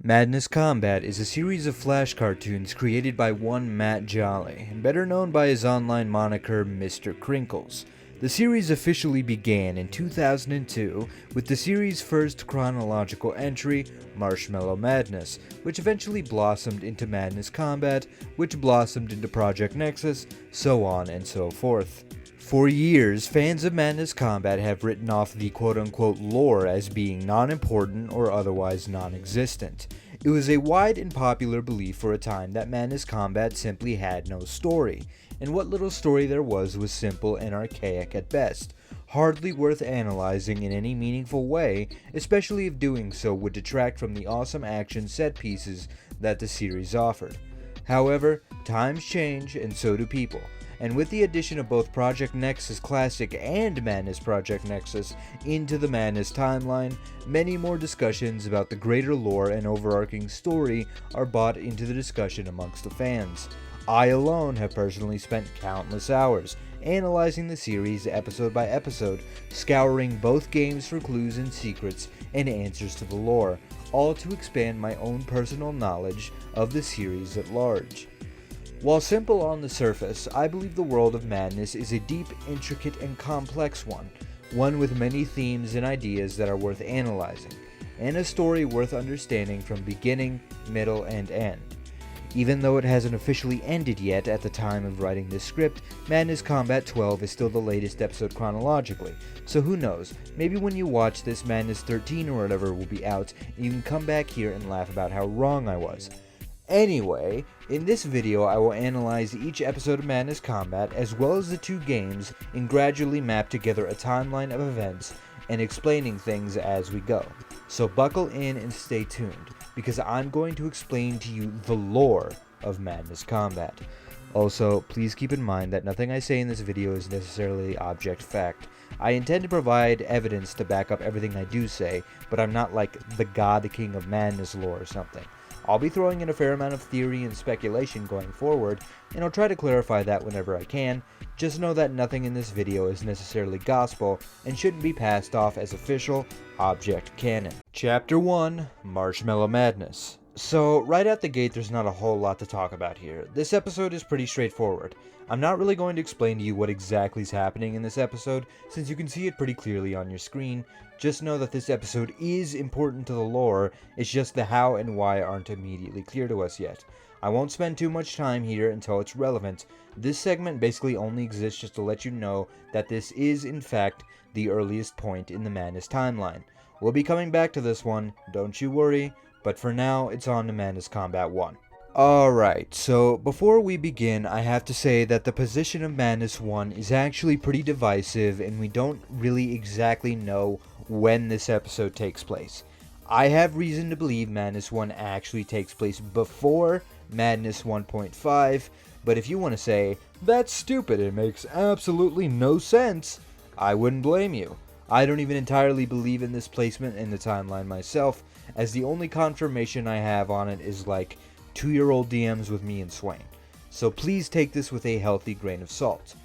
Madness Combat is a series of flash cartoons created by one Matt Jolly, better known by his online moniker Mr. Crinkles. The series officially began in 2002 with the series' first chronological entry, Marshmallow Madness, which eventually blossomed into Madness Combat, which blossomed into Project Nexus, so on and so forth. For years, fans of Madness Combat have written off the quote-unquote lore as being non-important or otherwise non-existent. It was a wide and popular belief for a time that Madness Combat simply had no story, and what little story there was simple and archaic at best, hardly worth analyzing in any meaningful way, especially if doing so would detract from the awesome action set pieces that the series offered. However, times change and so do people. And with the addition of both Project Nexus Classic and Madness Project Nexus into the Madness timeline, many more discussions about the greater lore and overarching story are brought into the discussion amongst the fans. I alone have personally spent countless hours analyzing the series episode by episode, scouring both games for clues and secrets and answers to the lore, all to expand my own personal knowledge of the series at large. While simple on the surface, I believe the world of Madness is a deep, intricate, and complex one with many themes and ideas that are worth analyzing, and a story worth understanding from beginning, middle, and end. Even though it hasn't officially ended yet at the time of writing this script, Madness Combat 12 is still the latest episode chronologically, so who knows, maybe when you watch this, Madness 13 or whatever will be out, and you can come back here and laugh about how wrong I was. Anyway, in this video I will analyze each episode of Madness Combat as well as the two games and gradually map together a timeline of events and explaining things as we go. So buckle in and stay tuned, because I'm going to explain to you the lore of Madness Combat. Also, please keep in mind that nothing I say in this video is necessarily object fact. I intend to provide evidence to back up everything I do say, but I'm not like the God King of Madness lore or something. I'll be throwing in a fair amount of theory and speculation going forward, and I'll try to clarify that whenever I can. Just know that nothing in this video is necessarily gospel, and shouldn't be passed off as official object canon. Chapter 1, Marshmallow Madness. So, right out the gate there's not a whole lot to talk about here. This episode is pretty straightforward. I'm not really going to explain to you what exactly is happening in this episode, since you can see it pretty clearly on your screen. Just know that this episode is important to the lore, it's just the how and why aren't immediately clear to us yet. I won't spend too much time here until it's relevant. This segment basically only exists just to let you know that this is, in fact, the earliest point in the Madness timeline. We'll be coming back to this one, don't you worry, but for now, it's on to Madness Combat 1. Alright, so before we begin, I have to say that the position of Madness 1 is actually pretty divisive, and we don't really exactly know when this episode takes place. I have reason to believe Madness 1 actually takes place before Madness 1.5, but if you want to say, that's stupid, it makes absolutely no sense, I wouldn't blame you. I don't even entirely believe in this placement in the timeline myself, as the only confirmation I have on it is like 2-year-old DMs with me and Swain. So please take this with a healthy grain of salt.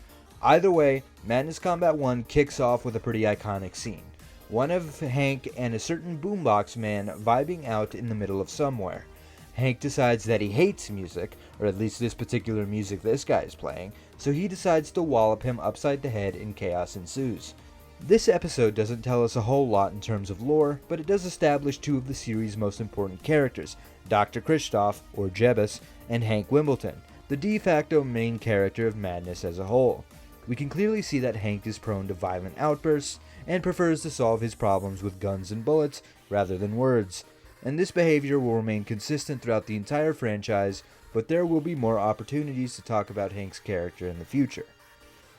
Either way, Madness Combat 1 kicks off with a pretty iconic scene. One of Hank and a certain boombox man vibing out in the middle of somewhere. Hank decides that he hates music, or at least this particular music this guy is playing, so he decides to wallop him upside the head and chaos ensues. This episode doesn't tell us a whole lot in terms of lore, but it does establish two of the series' most important characters, Dr. Kristoff, or Jeebus, and Hank Wimbledon, the de facto main character of Madness as a whole. We can clearly see that Hank is prone to violent outbursts, and prefers to solve his problems with guns and bullets rather than words, and this behavior will remain consistent throughout the entire franchise, but there will be more opportunities to talk about Hank's character in the future.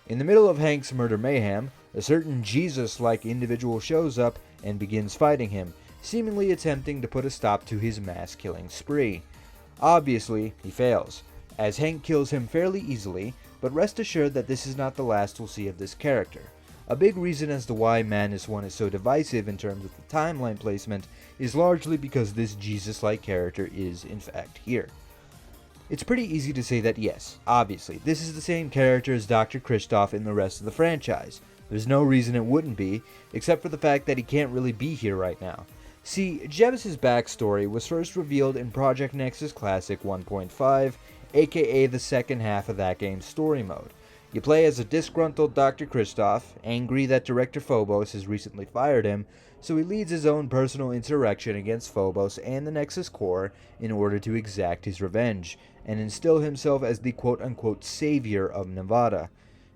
In the middle of Hank's murder mayhem, a certain Jesus-like individual shows up and begins fighting him, seemingly attempting to put a stop to his mass-killing spree. Obviously, he fails, as Hank kills him fairly easily, but rest assured that this is not the last we'll see of this character. A big reason as to why Madness 1 is so divisive in terms of the timeline placement is largely because this Jesus-like character is, in fact, here. It's pretty easy to say that yes, obviously, this is the same character as Dr. Kristoff in the rest of the franchise. There's no reason it wouldn't be, except for the fact that he can't really be here right now. See, Jebus' backstory was first revealed in Project Nexus Classic 1.5, aka the second half of that game's story mode. You play as a disgruntled Dr. Christoph, angry that Director Phobos has recently fired him, so he leads his own personal insurrection against Phobos and the Nexus Core in order to exact his revenge, and instill himself as the quote-unquote savior of Nevada.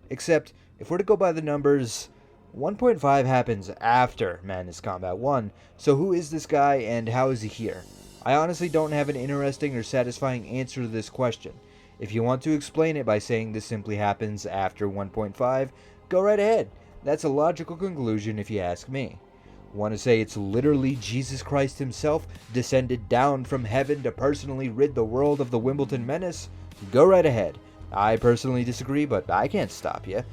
Except, if we're to go by the numbers, 1.5 happens after Madness Combat 1, so who is this guy and how is he here? I honestly don't have an interesting or satisfying answer to this question. If you want to explain it by saying this simply happens after 1.5, go right ahead. That's a logical conclusion if you ask me. Want to say it's literally Jesus Christ himself descended down from heaven to personally rid the world of the Wimbledon menace? Go right ahead. I personally disagree, but I can't stop you.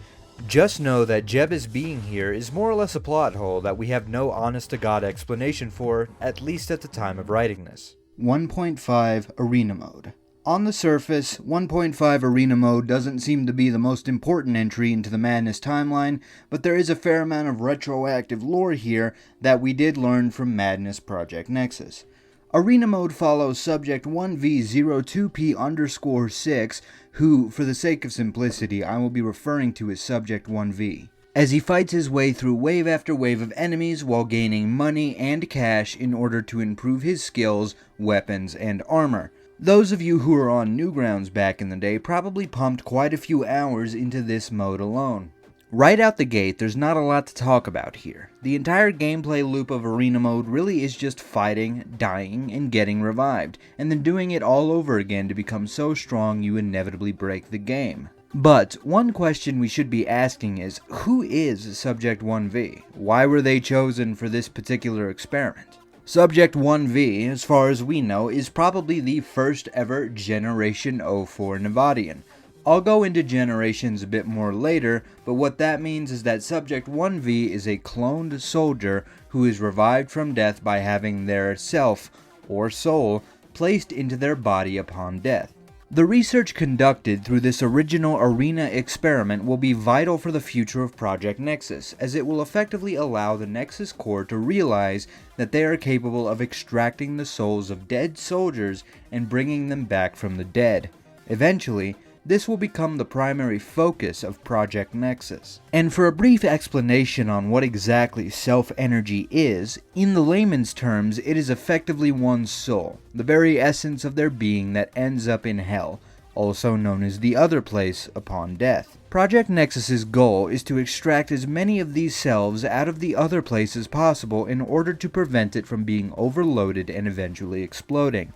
Just know that Jebus being here is more or less a plot hole that we have no honest-to-God explanation for, at least at the time of writing this. 1.5 Arena Mode. On the surface, 1.5 Arena Mode doesn't seem to be the most important entry into the Madness timeline, but there is a fair amount of retroactive lore here that we did learn from Madness Project Nexus. Arena Mode follows Subject 1V02P_6, who, for the sake of simplicity, I will be referring to as Subject 1V, as he fights his way through wave after wave of enemies while gaining money and cash in order to improve his skills, weapons, and armor. Those of you who were on Newgrounds back in the day probably pumped quite a few hours into this mode alone. Right out the gate, there's not a lot to talk about here. The entire gameplay loop of Arena Mode really is just fighting, dying, and getting revived, and then doing it all over again to become so strong you inevitably break the game. But one question we should be asking is, who is Subject 1V? Why were they chosen for this particular experiment? Subject 1V, as far as we know, is probably the first ever Generation 04 Nevadian. I'll go into generations a bit more later, but what that means is that Subject 1V is a cloned soldier who is revived from death by having their self, or soul, placed into their body upon death. The research conducted through this original arena experiment will be vital for the future of Project Nexus, as it will effectively allow the Nexus Core to realize that they are capable of extracting the souls of dead soldiers and bringing them back from the dead. Eventually, this will become the primary focus of Project Nexus. And for a brief explanation on what exactly self-energy is, in the layman's terms, it is effectively one's soul, the very essence of their being that ends up in hell, also known as the other place upon death. Project Nexus's goal is to extract as many of these selves out of the other place as possible in order to prevent it from being overloaded and eventually exploding.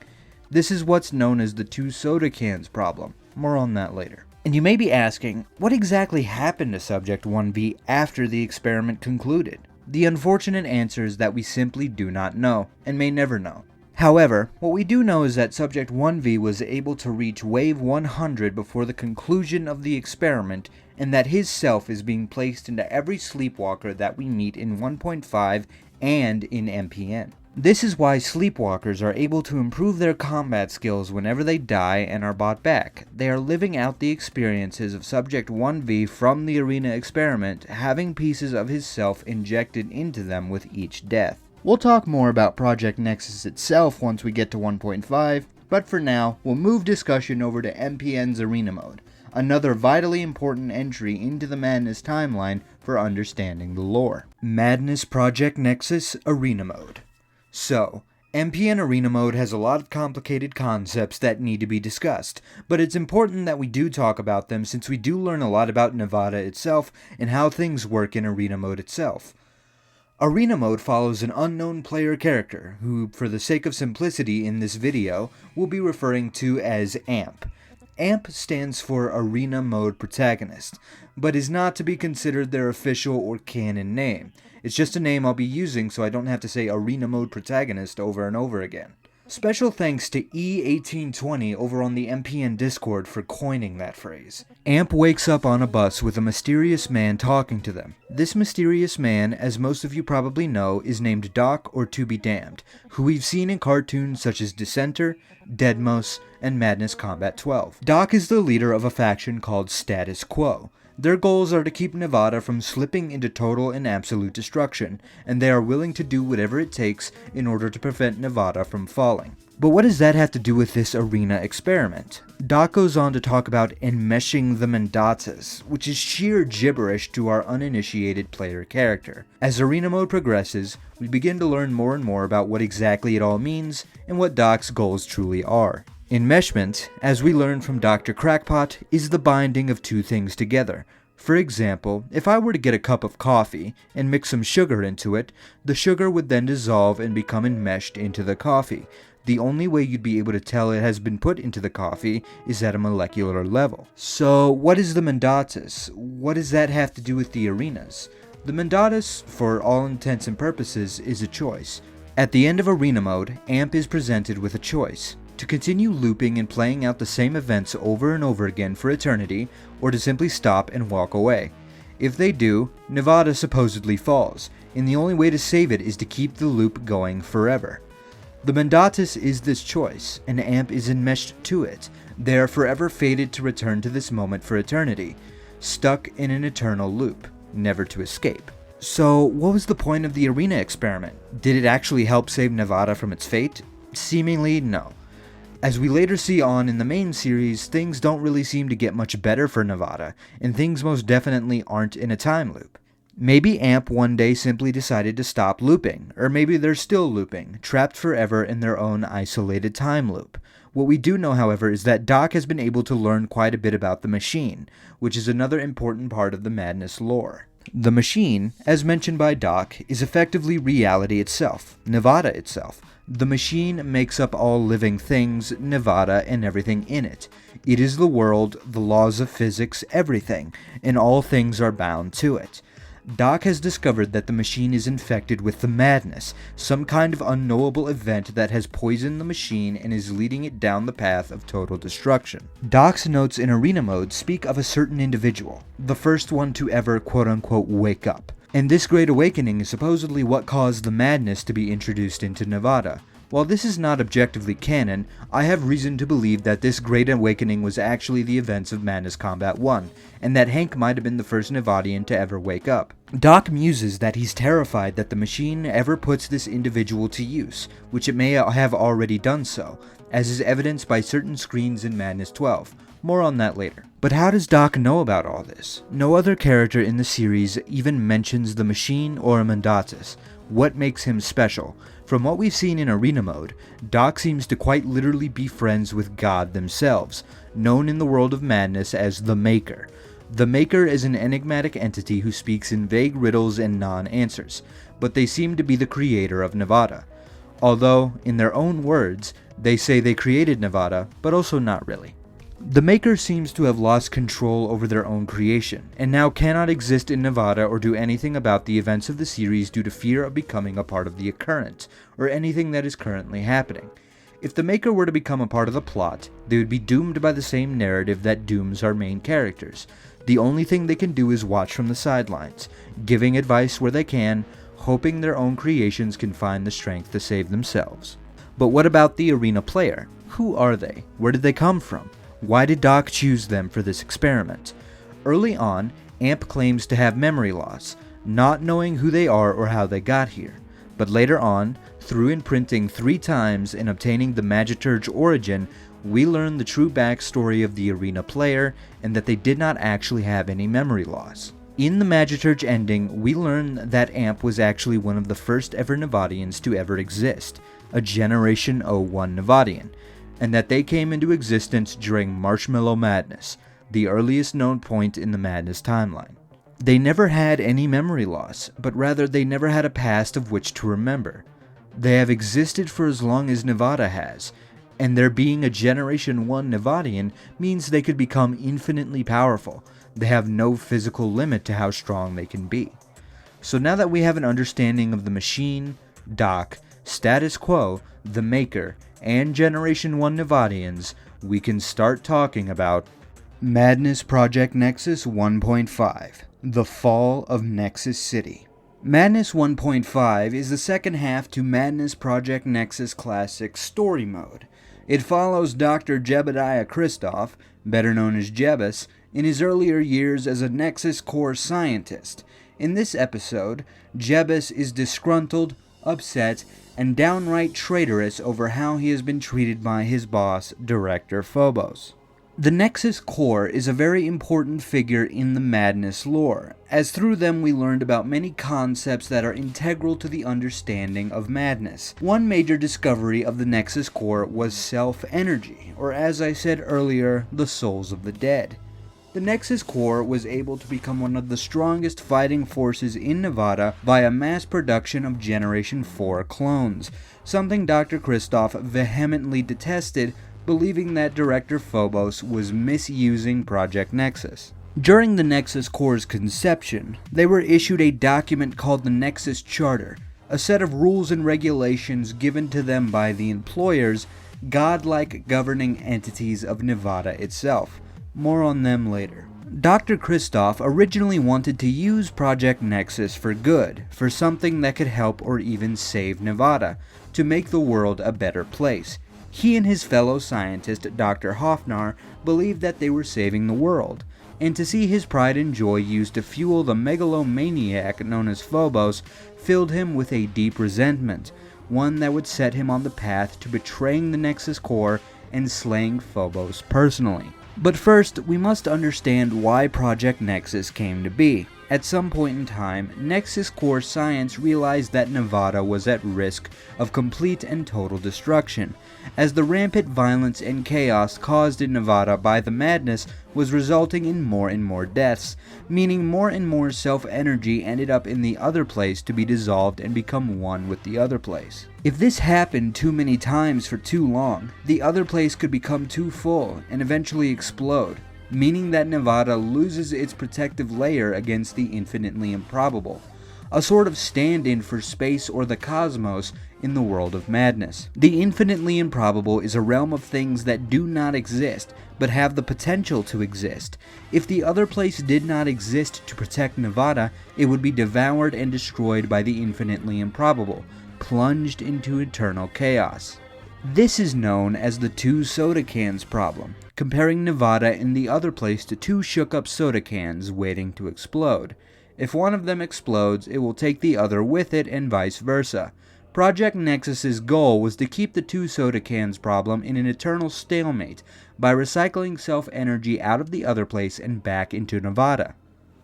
This is what's known as the two soda cans problem. More on that later. And you may be asking, what exactly happened to Subject 1V after the experiment concluded? The unfortunate answer is that we simply do not know, and may never know. However, what we do know is that Subject 1V was able to reach Wave 100 before the conclusion of the experiment, and that his self is being placed into every Sleepwalker that we meet in 1.5 and in MPN. This is why Sleepwalkers are able to improve their combat skills whenever they die and are brought back. They are living out the experiences of Subject 1V from the arena experiment, having pieces of his self injected into them with each death. We'll talk more about Project Nexus itself once we get to 1.5, but for now, we'll move discussion over to MPN's Arena Mode, another vitally important entry into the Madness timeline for understanding the lore. Madness Project Nexus Arena Mode. So, MPN Arena Mode has a lot of complicated concepts that need to be discussed, but it's important that we do talk about them since we do learn a lot about Nevada itself and how things work in Arena Mode itself. Arena Mode follows an unknown player character, who, for the sake of simplicity in this video, we'll be referring to as AMP. AMP stands for Arena Mode Protagonist, but is not to be considered their official or canon name. It's just a name I'll be using so I don't have to say Arena Mode Protagonist over and over again. Special thanks to E1820 over on the MPN Discord for coining that phrase. AMP wakes up on a bus with a mysterious man talking to them. This mysterious man, as most of you probably know, is named Doc or To Be Damned, who we've seen in cartoons such as Dissenter, Deadmos, and Madness Combat 12. Doc is the leader of a faction called Status Quo. Their goals are to keep Nevada from slipping into total and absolute destruction, and they are willing to do whatever it takes in order to prevent Nevada from falling. But what does that have to do with this arena experiment? Doc goes on to talk about enmeshing the mandatas, which is sheer gibberish to our uninitiated player character. As arena mode progresses, we begin to learn more and more about what exactly it all means and what Doc's goals truly are. Enmeshment, as we learn from Dr. Crackpot, is the binding of two things together. For example, if I were to get a cup of coffee and mix some sugar into it, the sugar would then dissolve and become enmeshed into the coffee. The only way you'd be able to tell it has been put into the coffee is at a molecular level. So what is the mandatas? What does that have to do with the arenas? The mandatas, for all intents and purposes, is a choice. At the end of arena mode, AMP is presented with a choice: to continue looping and playing out the same events over and over again for eternity, or to simply stop and walk away. If they do, Nevada supposedly falls, and the only way to save it is to keep the loop going forever. The mandatas is this choice, and AMP is enmeshed to it. They are forever fated to return to this moment for eternity, stuck in an eternal loop, never to escape. So, what was the point of the arena experiment? Did it actually help save Nevada from its fate? Seemingly, no. As we later see on in the main series, things don't really seem to get much better for Nevada, and things most definitely aren't in a time loop. Maybe AMP one day simply decided to stop looping, or maybe they're still looping, trapped forever in their own isolated time loop. What we do know, however, is that Doc has been able to learn quite a bit about the machine, which is another important part of the Madness lore. The machine, as mentioned by Doc, is effectively reality itself, Nevada itself. The machine makes up all living things, Nevada, and everything in it. It is the world, the laws of physics, everything, and all things are bound to it. Doc has discovered that the machine is infected with the madness, some kind of unknowable event that has poisoned the machine and is leading it down the path of total destruction. Doc's notes in arena mode speak of a certain individual, the first one to ever quote-unquote wake up. And this Great Awakening is supposedly what caused the madness to be introduced into Nevada. While this is not objectively canon, I have reason to believe that this Great Awakening was actually the events of Madness Combat 1, and that Hank might have been the first Nevadian to ever wake up. Doc muses that he's terrified that the machine ever puts this individual to use, which it may have already done so, as is evidenced by certain screens in Madness 12. More on that later. But how does Doc know about all this? No other character in the series even mentions the machine or a mandatus. What makes him special? From what we've seen in arena mode, Doc seems to quite literally be friends with God themselves, known in the world of Madness as the Maker. The Maker is an enigmatic entity who speaks in vague riddles and non-answers, but they seem to be the creator of Nevada. Although, in their own words, they say they created Nevada, but also not really. The Maker seems to have lost control over their own creation, and now cannot exist in Nevada or do anything about the events of the series due to fear of becoming a part of the occurrence, or anything that is currently happening. If the Maker were to become a part of the plot, they would be doomed by the same narrative that dooms our main characters. The only thing they can do is watch from the sidelines, giving advice where they can, hoping their own creations can find the strength to save themselves. But what about the arena player? Who are they? Where did they come from? Why did Doc choose them for this experiment? Early on, AMP claims to have memory loss, not knowing who they are or how they got here. But later on, through imprinting 3 times and obtaining the Magiturge origin, we learn the true backstory of the arena player and that they did not actually have any memory loss. In the Magiturge ending, we learn that AMP was actually one of the first ever Nevadians to ever exist, a Generation 01 Nevadian, and that they came into existence during Marshmallow Madness, the earliest known point in the Madness timeline. They never had any memory loss, but rather they never had a past of which to remember. They have existed for as long as Nevada has, and their being a Generation 1 Nevadian means they could become infinitely powerful. They have no physical limit to how strong they can be. So now that we have an understanding of the machine, Doc, status quo, the Maker, and Generation 1 Nevadians, we can start talking about Madness Project Nexus 1.5, The Fall of Nexus City. Madness 1.5 is the second half to Madness Project Nexus Classic Story Mode. It follows Dr. Jebediah Christoph, better known as Jebus, in his earlier years as a Nexus Core scientist. In this episode, Jebus is disgruntled, upset, and downright traitorous over how he has been treated by his boss, Director Phobos. The Nexus Core is a very important figure in the Madness lore, as through them we learned about many concepts that are integral to the understanding of madness. One major discovery of the Nexus Core was self-energy, or as I said earlier, the souls of the dead. The Nexus Core was able to become one of the strongest fighting forces in Nevada via mass production of Generation 4 clones, something Dr. Christoff vehemently detested, believing that Director Phobos was misusing Project Nexus. During the Nexus Core's conception, they were issued a document called the Nexus Charter, a set of rules and regulations given to them by the employers, godlike governing entities of Nevada itself. More on them later. Dr. Christoff originally wanted to use Project Nexus for good, for something that could help or even save Nevada, to make the world a better place. He and his fellow scientist, Dr. Hoffnar, believed that they were saving the world, and to see his pride and joy used to fuel the megalomaniac known as Phobos filled him with a deep resentment, one that would set him on the path to betraying the Nexus Core and slaying Phobos personally. But first, we must understand why Project Nexus came to be. At some point in time, Nexus Core science realized that Nevada was at risk of complete and total destruction, as the rampant violence and chaos caused in Nevada by the madness was resulting in more and more deaths, meaning more and more self-energy ended up in the other place to be dissolved and become one with the other place. If this happened too many times for too long, the other place could become too full and eventually explode, meaning that Nevada loses its protective layer against the infinitely improbable, a sort of stand-in for space or the cosmos in the world of madness. The infinitely improbable is a realm of things that do not exist, but have the potential to exist. If the other place did not exist to protect Nevada, it would be devoured and destroyed by the infinitely improbable, plunged into eternal chaos. This is known as the two soda cans problem, comparing Nevada and the other place to two shook-up soda cans waiting to explode. If one of them explodes, it will take the other with it and vice versa. Project Nexus's goal was to keep the two soda cans problem in an eternal stalemate by recycling self-energy out of the other place and back into Nevada.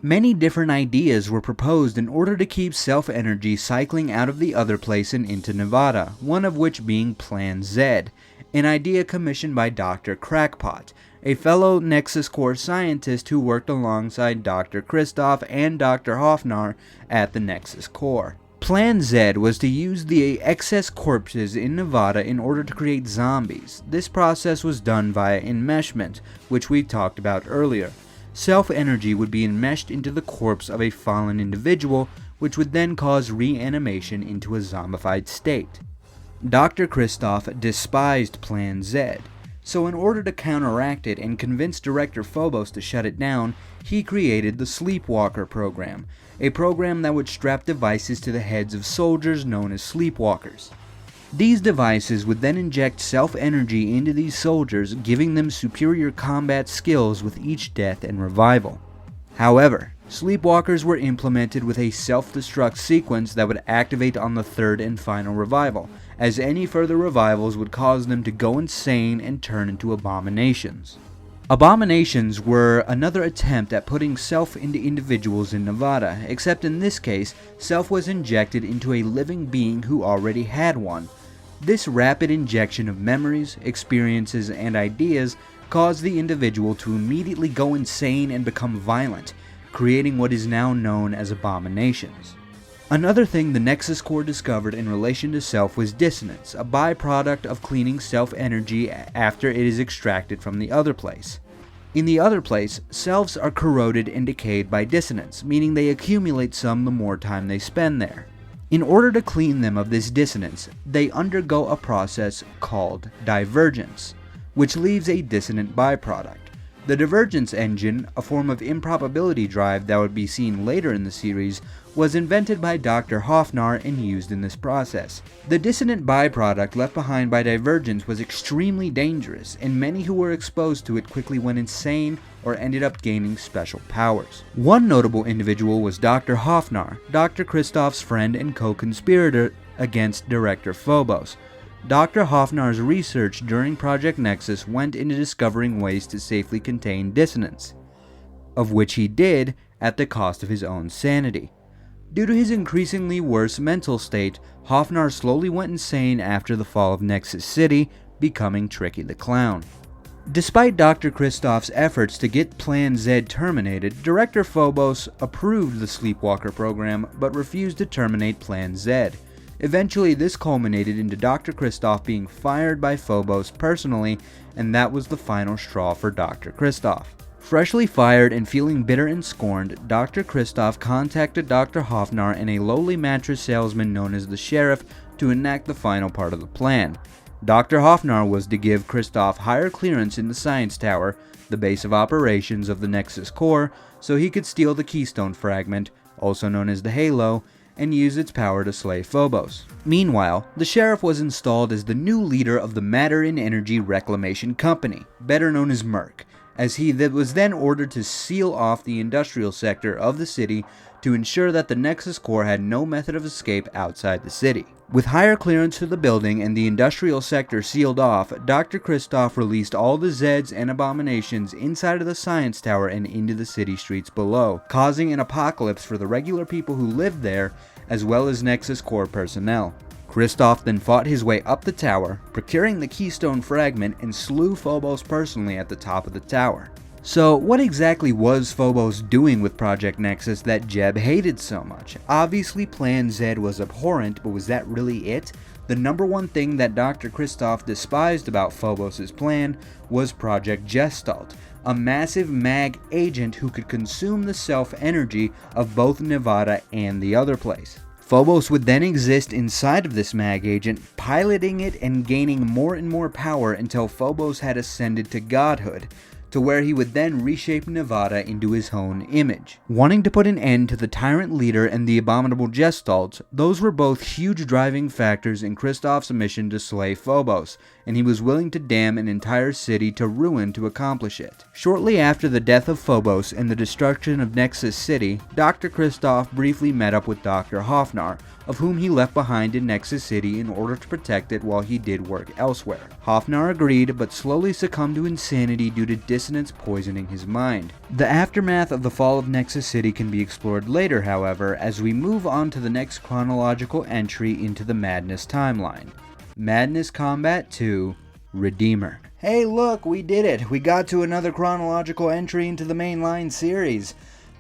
Many different ideas were proposed in order to keep self-energy cycling out of the other place and into Nevada, one of which being Plan Z, an idea commissioned by Dr. Crackpot, a fellow Nexus Core scientist who worked alongside Dr. Christoff and Dr. Hoffnar at the Nexus Core. Plan Z was to use the excess corpses in Nevada in order to create zombies. This process was done via enmeshment, which we talked about earlier. Self-energy would be enmeshed into the corpse of a fallen individual, which would then cause reanimation into a zombified state. Dr. Christoff despised Plan Z, so in order to counteract it and convince Director Phobos to shut it down, he created the Sleepwalker program, a program that would strap devices to the heads of soldiers known as sleepwalkers. These devices would then inject self-energy into these soldiers, giving them superior combat skills with each death and revival. However, sleepwalkers were implemented with a self-destruct sequence that would activate on the third and final revival, as any further revivals would cause them to go insane and turn into abominations. Abominations were another attempt at putting self into individuals in Nevada, except in this case, self was injected into a living being who already had one. This rapid injection of memories, experiences, and ideas caused the individual to immediately go insane and become violent, creating what is now known as abominations. Another thing the Nexus Core discovered in relation to self was dissonance, a byproduct of cleaning self-energy after it is extracted from the other place. In the other place, selves are corroded and decayed by dissonance, meaning they accumulate some the more time they spend there. In order to clean them of this dissonance, they undergo a process called divergence, which leaves a dissonant byproduct. The Divergence engine, a form of improbability drive that would be seen later in the series, was invented by Dr. Hofnar and used in this process. The dissonant byproduct left behind by Divergence was extremely dangerous, and many who were exposed to it quickly went insane or ended up gaining special powers. One notable individual was Dr. Hofnar, Dr. Kristoff's friend and co-conspirator against Director Phobos. Dr. Hofnar's research during Project Nexus went into discovering ways to safely contain dissonance, of which he did at the cost of his own sanity. Due to his increasingly worse mental state, Hofnar slowly went insane after the fall of Nexus City, becoming Tricky the Clown. Despite Dr. Kristoff's efforts to get Plan Z terminated, Director Phobos approved the Sleepwalker program but refused to terminate Plan Z. Eventually, this culminated into Dr. Kristoff being fired by Phobos personally, and that was the final straw for Dr. Kristoff. Freshly fired and feeling bitter and scorned, Dr. Kristoff contacted Dr. Hofnar and a lowly mattress salesman known as the Sheriff to enact the final part of the plan. Dr. Hofnar was to give Kristoff higher clearance in the Science Tower, the base of operations of the Nexus Core, so he could steal the Keystone Fragment, also known as the Halo, and use its power to slay Phobos. Meanwhile, the Sheriff was installed as the new leader of the Matter and Energy Reclamation Company, better known as Merc, as he was then ordered to seal off the industrial sector of the city to ensure that the Nexus Core had no method of escape outside the city. With higher clearance for the building and the industrial sector sealed off, Dr. Kristoff released all the Zeds and Abominations inside of the Science Tower and into the city streets below, causing an apocalypse for the regular people who lived there, as well as Nexus Core personnel. Kristoff then fought his way up the tower, procuring the Keystone Fragment, and slew Phobos personally at the top of the tower. So, what exactly was Phobos doing with Project Nexus that Jeb hated so much? Obviously, Plan Z was abhorrent, but was that really it? The number one thing that Dr. Kristoff despised about Phobos' plan was Project Gestalt, a massive mag agent who could consume the self-energy of both Nevada and the other place. Phobos would then exist inside of this mag agent, piloting it and gaining more and more power until Phobos had ascended to godhood, to where he would then reshape Nevada into his own image. Wanting to put an end to the Tyrant Leader and the Abominable Gestalt, those were both huge driving factors in Kristoff's mission to slay Phobos, and he was willing to damn an entire city to ruin to accomplish it. Shortly after the death of Phobos and the destruction of Nexus City, Dr. Kristoff briefly met up with Dr. Hofnar, of whom he left behind in Nexus City in order to protect it while he did work elsewhere. Hofnar agreed, but slowly succumbed to insanity due to dissonance poisoning his mind. The aftermath of the fall of Nexus City can be explored later, however, as we move on to the next chronological entry into the Madness timeline. Madness Combat 2: Redeemer. Hey look, we did it! We got to another chronological entry into the mainline series.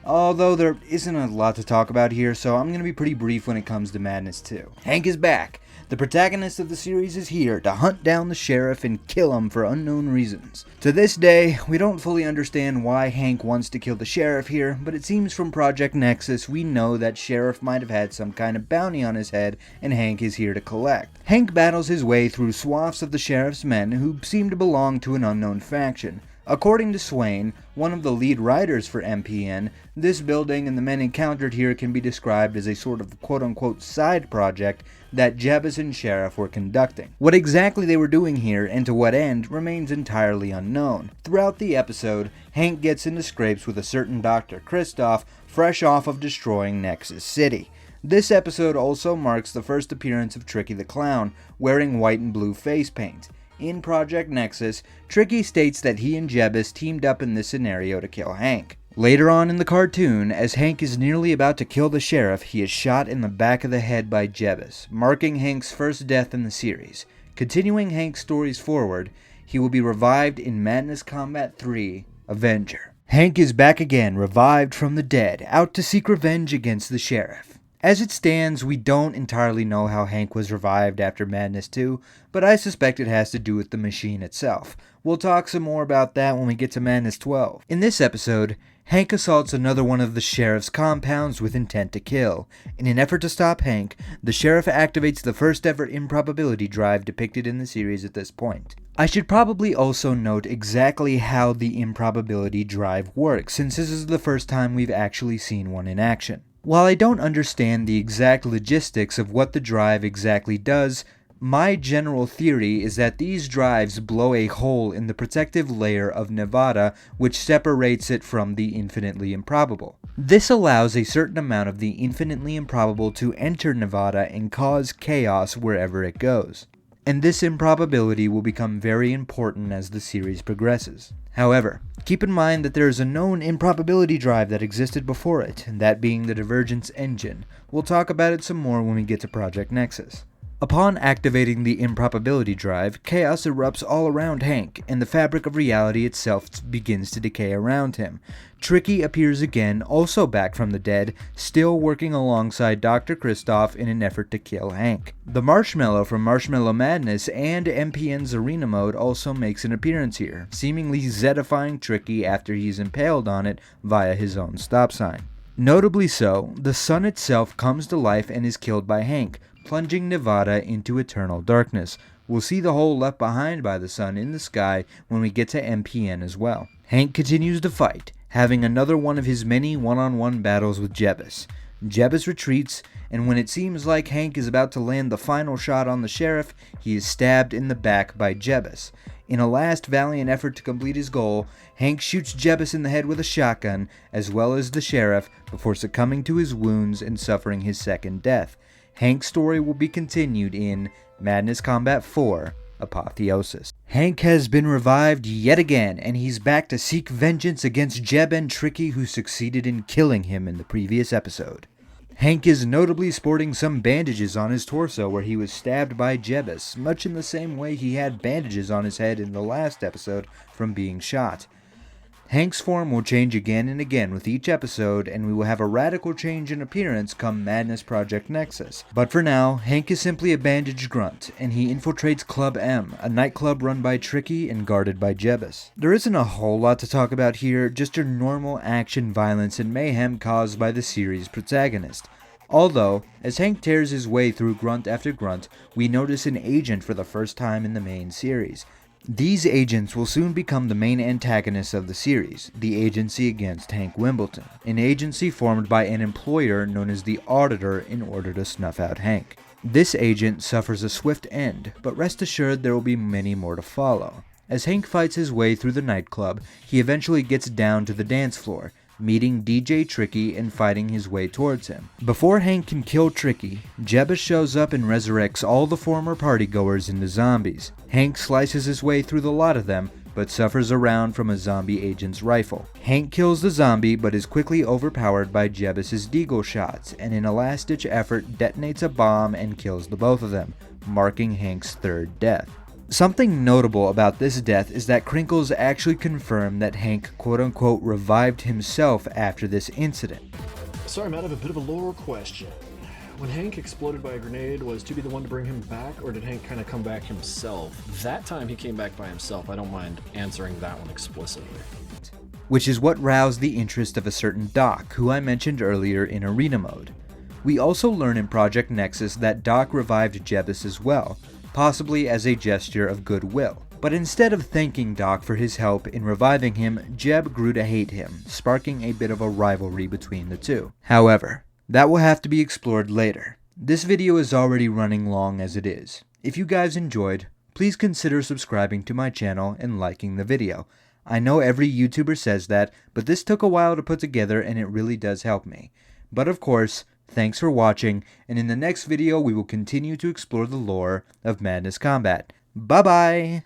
Although there isn't a lot to talk about here, so I'm going to be pretty brief when it comes to Madness 2. Hank is back. The protagonist of the series is here to hunt down the Sheriff and kill him for unknown reasons. To this day, we don't fully understand why Hank wants to kill the Sheriff here, but it seems from Project Nexus we know that Sheriff might have had some kind of bounty on his head and Hank is here to collect. Hank battles his way through swaths of the Sheriff's men who seem to belong to an unknown faction. According to Swain, one of the lead writers for MPN, this building and the men encountered here can be described as a sort of quote-unquote side project that Jebus and Sheriff were conducting. What exactly they were doing here and to what end remains entirely unknown. Throughout the episode, Hank gets into scrapes with a certain Dr. Kristoff, fresh off of destroying Nexus City. This episode also marks the first appearance of Tricky the Clown, wearing white and blue face paint. In Project Nexus, Tricky states that he and Jebus teamed up in this scenario to kill Hank. Later on in the cartoon, as Hank is nearly about to kill the Sheriff, he is shot in the back of the head by Jebus, marking Hank's first death in the series. Continuing Hank's stories forward, he will be revived in Madness Combat 3: Avenger. Hank is back again, revived from the dead, out to seek revenge against the Sheriff. As it stands, we don't entirely know how Hank was revived after Madness 2, but I suspect it has to do with the machine itself. We'll talk some more about that when we get to Madness 12. In this episode, Hank assaults another one of the Sheriff's compounds with intent to kill. In an effort to stop Hank, the Sheriff activates the first ever improbability drive depicted in the series at this point. I should probably also note exactly how the improbability drive works, since this is the first time we've actually seen one in action. While I don't understand the exact logistics of what the drive exactly does, my general theory is that these drives blow a hole in the protective layer of Nevada which separates it from the infinitely improbable. This allows a certain amount of the infinitely improbable to enter Nevada and cause chaos wherever it goes. And this improbability will become very important as the series progresses. However, keep in mind that there is a known improbability drive that existed before it, and that being the Divergence Engine. We'll talk about it some more when we get to Project Nexus. Upon activating the improbability drive, chaos erupts all around Hank, and the fabric of reality itself begins to decay around him. Tricky appears again, also back from the dead, still working alongside Dr. Kristoff in an effort to kill Hank. The Marshmallow from Marshmallow Madness and MPN's Arena Mode also makes an appearance here, seemingly Zetifying Tricky after he's impaled on it via his own stop sign. Notably so, the sun itself comes to life and is killed by Hank, plunging Nevada into eternal darkness. We'll see the hole left behind by the sun in the sky when we get to MPN as well. Hank continues to fight, having another one of his many one-on-one battles with Jebbus. Jebbus retreats, and when it seems like Hank is about to land the final shot on the sheriff, he is stabbed in the back by Jebbus. In a last valiant effort to complete his goal, Hank shoots Jebbus in the head with a shotgun, as well as the sheriff, before succumbing to his wounds and suffering his second death. Hank's story will be continued in Madness Combat 4, Apotheosis. Hank has been revived yet again, and he's back to seek vengeance against Jeb and Tricky, who succeeded in killing him in the previous episode. Hank is notably sporting some bandages on his torso where he was stabbed by Jebbus, much in the same way he had bandages on his head in the last episode from being shot. Hank's form will change again and again with each episode, and we will have a radical change in appearance come Madness Project Nexus. But for now, Hank is simply a bandaged grunt, and he infiltrates Club M, a nightclub run by Tricky and guarded by Jebbus. There isn't a whole lot to talk about here, just your normal action, violence, and mayhem caused by the series' protagonist. Although, as Hank tears his way through grunt after grunt, we notice an agent for the first time in the main series. These agents will soon become the main antagonists of the series, the Agency Against Hank Wimbledon, an agency formed by an employer known as the Auditor in order to snuff out Hank. This agent suffers a swift end, but rest assured there will be many more to follow. As Hank fights his way through the nightclub, he eventually gets down to the dance floor, meeting DJ Tricky and fighting his way towards him. Before Hank can kill Tricky, Jebbus shows up and resurrects all the former partygoers into zombies. Hank slices his way through the lot of them, but suffers a round from a zombie agent's rifle. Hank kills the zombie, but is quickly overpowered by Jebbus's deagle shots, and in a last-ditch effort detonates a bomb and kills the both of them, marking Hank's third death. Something notable about this death is that Crinkles actually confirmed that Hank quote-unquote revived himself after this incident. Sorry, Matt, I have a bit of a lore question. When Hank exploded by a grenade, was Tubby the one to bring him back, or did Hank kind of come back himself? That time he came back by himself. I don't mind answering that one explicitly. Which is what roused the interest of a certain Doc, who I mentioned earlier in Arena Mode. We also learn in Project Nexus that Doc revived Jebbus as well, possibly as a gesture of goodwill. But instead of thanking Doc for his help in reviving him, Jeb grew to hate him, sparking a bit of a rivalry between the two. However, that will have to be explored later. This video is already running long as it is. If you guys enjoyed, please consider subscribing to my channel and liking the video. I know every YouTuber says that, but this took a while to put together and it really does help me. But of course, thanks for watching, and in the next video we will continue to explore the lore of Madness Combat. Bye bye!